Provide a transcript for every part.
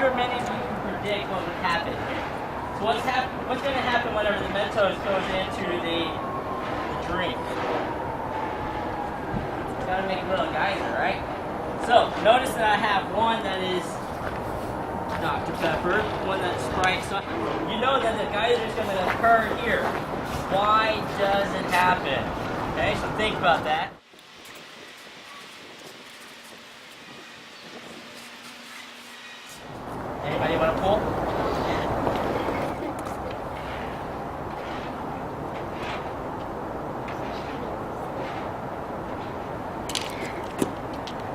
sure many of you can predict what would happen here. So what's going to happen whenever the Mentos goes into the drink? It's got to make a little geyser, right? So notice that I have one that is Dr. Pepper, one that's Sprite. So you know that the geyser is going to occur here. Why does it happen? Okay, so think about that. Anybody want to pull?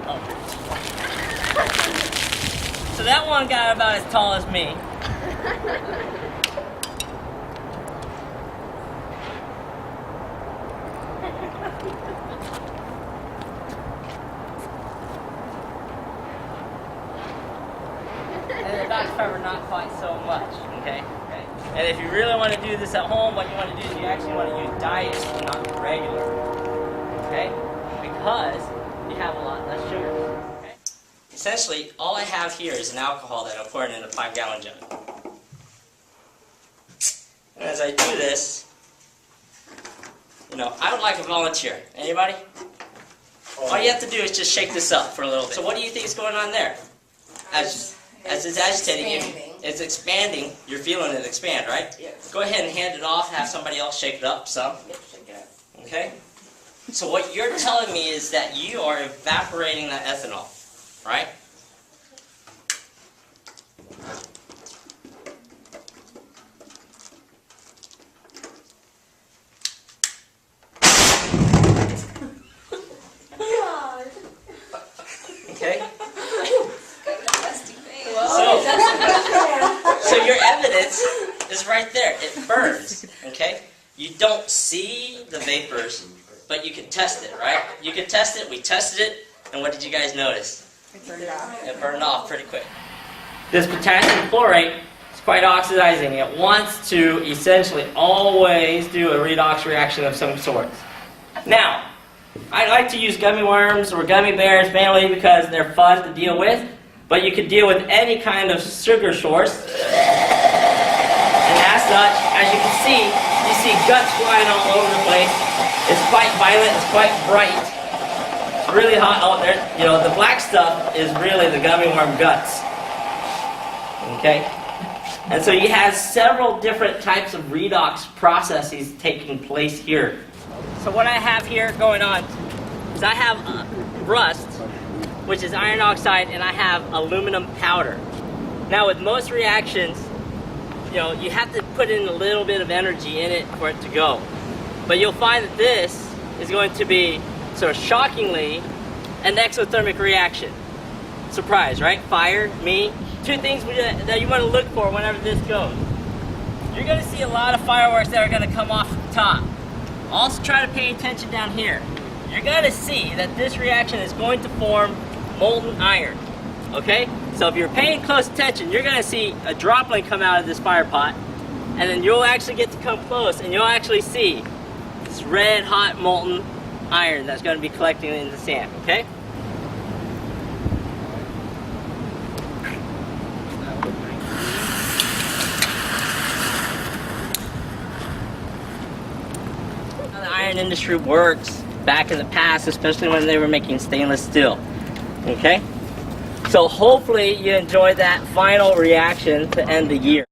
Oh. So that one got about as tall as me. And the Dr. Pepper, not quite so much, okay? And if you really want to do this at home, what you want to do is you actually want to use diet, not regular, okay? Because you have a lot less sugar, okay? Essentially, all I have here is an alcohol that I'm pouring in a 5-gallon jug. And as I do this, I would like a volunteer. Anybody? All you have to do is just shake this up for a little bit. So what do you think is going on there? As it's agitating, it's expanding. You're feeling it expand, right? Yes. Go ahead and hand it off. Have somebody else shake it up some. Yep, shake it up. Okay? So what you're telling me is that you are evaporating that ethanol, right? Okay? So your evidence is right there. It burns, okay? You don't see the vapors, but you can test it, right? You can test it. We tested it, and what did you guys notice? It burned off. It burned off pretty quick. This potassium chlorate is quite oxidizing. It wants to essentially always do a redox reaction of some sort. Now, I like to use gummy worms or gummy bears mainly because they're fun to deal with, but you could deal with any kind of sugar source. And as such, as you can see, you see guts flying all over the place. It's quite violent, it's quite bright. It's really hot out there. The black stuff is really the gummy worm guts. Okay? And so you have several different types of redox processes taking place here. So what I have here going on is I have rust, which is iron oxide, and I have aluminum powder. Now with most reactions, you have to put in a little bit of energy in it for it to go. But you'll find that this is going to be, sort of shockingly, an exothermic reaction. Surprise, right? Fire, me. Two things that you want to look for whenever this goes. You're going to see a lot of fireworks that are going to come off the top. Also try to pay attention down here. You're going to see that this reaction is going to form molten iron. Okay? So if you're paying close attention, you're going to see a droplet come out of this fire pot, and then you'll actually get to come close and you'll actually see this red hot molten iron that's going to be collecting in the sand. Okay? How the iron industry works back in the past, especially when they were making stainless steel. Okay? So hopefully you enjoyed that final reaction to end the year.